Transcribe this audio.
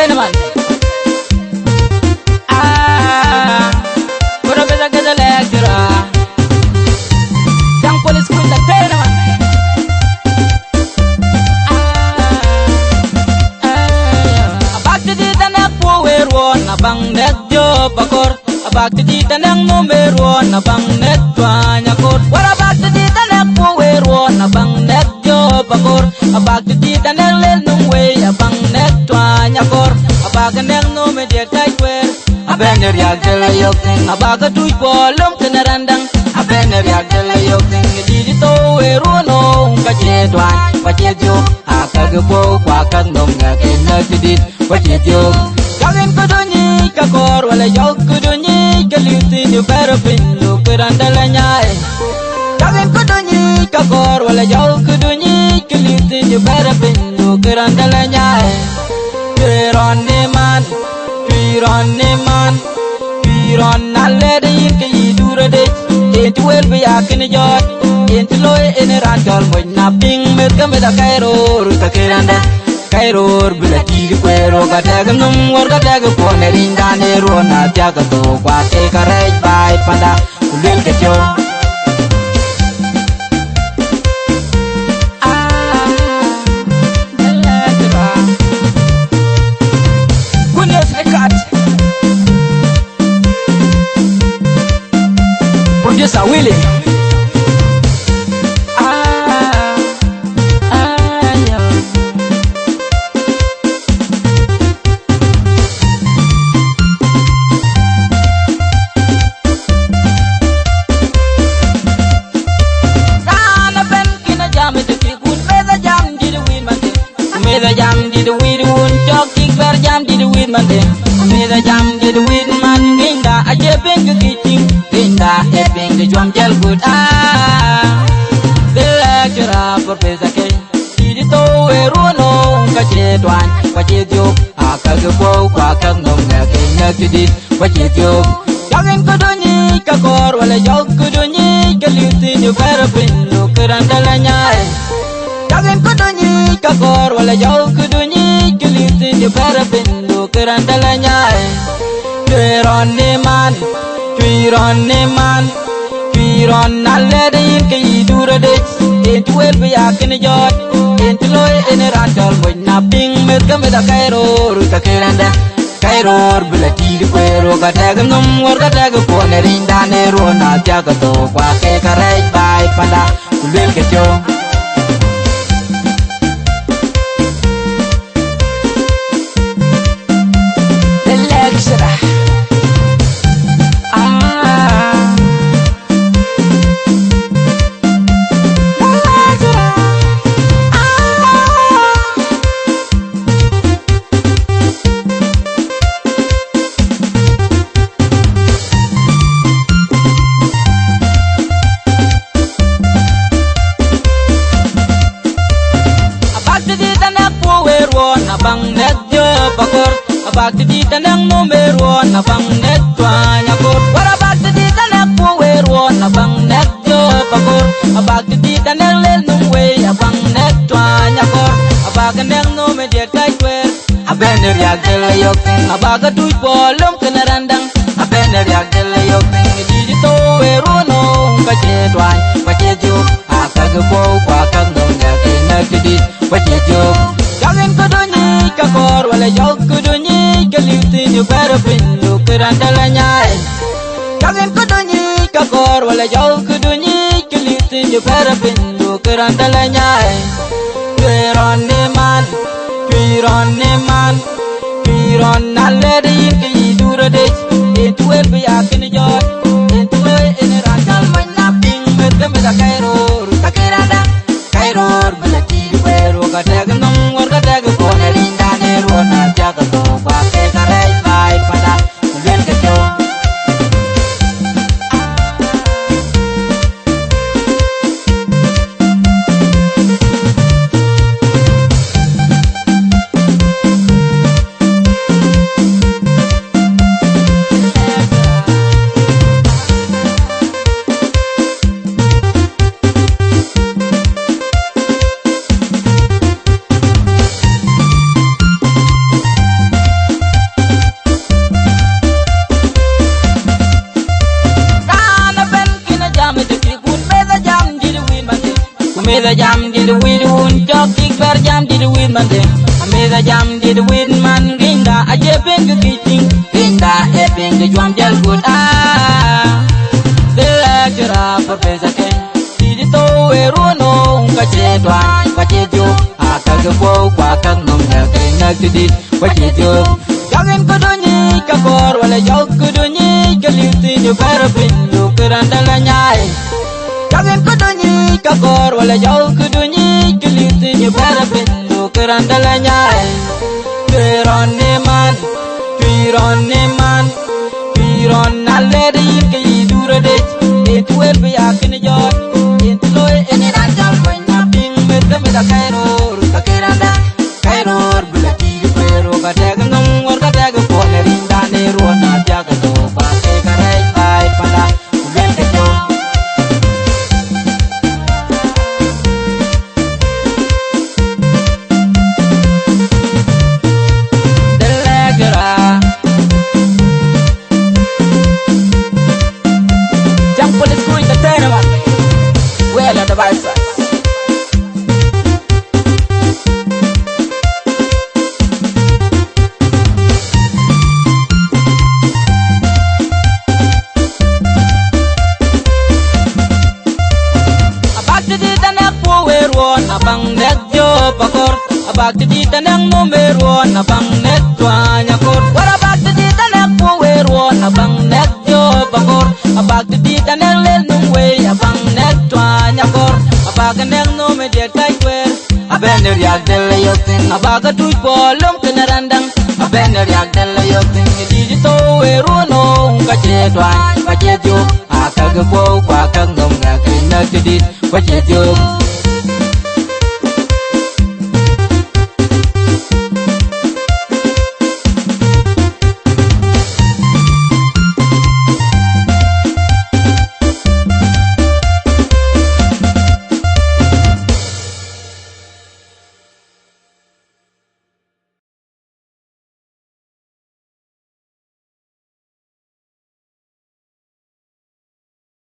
kene man. Kura beza gaza lecturer. Yang polis kuda kene man. Abak di tanah power one abang net jo bakor. Abak di tanah number one abang net tuanya kor. Wara abak di tanah power one abang net jo bakor. Abak di tanah lel nungwe abang net tuanya kor. Abak neng nume dia kaikwer. Abener yak jela yok ting. Abak tuj bolom kena randang. Abener yak jela yok ting. Di to eruno kaje tuan kaje jo. Akagbo kwakag nom ngakin nagdidit kaje jo. Kagin kudunyi kakor wala yok kudunyi kalutin yu perapin lukeran dalanyay. Kagin kudunyi kakor wala yok kudunyi kalutin yu perapin lukeran dalanyay. Piron neman, piron neman, piron nalede yin kayi dura dech. Inti wel biyakin jot, inti loy iniran kal moy naping met kameda kairor kakiranda. Kairor bila tigi kwero katagam num war katagam pone rindane rona jaga to kwate karej bai pada ulil kejo. Producer Willie. Meda jam di the weed wound chok tik ber jam di the weed man de. Meda jam di the weed man ginda aje beng kiting ginda e beng de jom jel good the lecturer for pesa ke di to e runo ka che twan ka che dio akagbo kwa kang nom na ke nyak di ka che dio kagin kudunyi ka kor wala yok kudunyi kalutin yu perapin lukeran dalanya. Kagin kudunyi kakor wala jauh kudunyi kelitin yu perapin lukeran dalanya. Piron neman, piron neman, piron nalede yin kayi dura dech. Inti wel biyakin jot, inti loy iniran kal moy naping met kameda kairor kakiranda. Kairor bila tigi kwero katagam num war katagam pone rindane rona jaga to kwake karej bai pada ulil kejo. Abang net jo bakor, abag di tanang number one, abang net tuanya kor. Wara abag di tanang power one, abang net jo bakor, abag di tanang lel nungwe, abang net tuanya kor. Abag neng nume dia kaikwer, abener yak jela yok ting. Abag tuj bolom kena randang, abener yak jela yok ting. Di to eruno kaje tuan kaje jo, akagbo kwakag nom ngakin nagdidit kaje jo. Kagin kudunyi kakor wala yok kudunyi kalutin yu perapin lukeran dalanya. Kagin kudunyi kakor wala yok kudunyi kalutin yu perapin lukeran dalanya. Piron neman, piron neman, piron nalede yin kayi dura dech. Inti wel biyakin jot, inti loy iniran kal moy naping met kameda kairor kakiranda. Kairor bila tigi kwero katagam num war katagam pone rindane rona jaga to kwake karej bai pada ulil kejo. wen bande ameza jam di the win man rinda aje ben ke kiting rinda e ben ke juam jal good de la jara por pesa ke di to e runo ka che twan ka che jo aka ge po kwa ka nom ya ke na di ka che jo jagin ko doni ka kor wala jog ko doni ke liuti ni para bin lu keranda la nyai jagin ko doni ka kor wala jog ko doni ke liuti ni para bin lu keranda la nyai Piron ne man Piron na lady ke dura de it will be a kin jot it loy en na jam when nothing with the kairo ka keranda kairo bla ti pero ka tag nong or ka tag po le rinda ne ro na ja ka do pa ke ka rai ai pala vel ke jo abang net jo pakor abag di tanang numero abang net twanya kor wara abag di tanang puwero abang net jo pakor abag di tanang lel nungwe abang net twanya kor abag nang nume de kai kwer abener yak del yotin abag tu bolom kenarandang abener yak del yotin di to wero no ka che twan ka che jo akag po kwa kang nom ga kina kidit ka che jo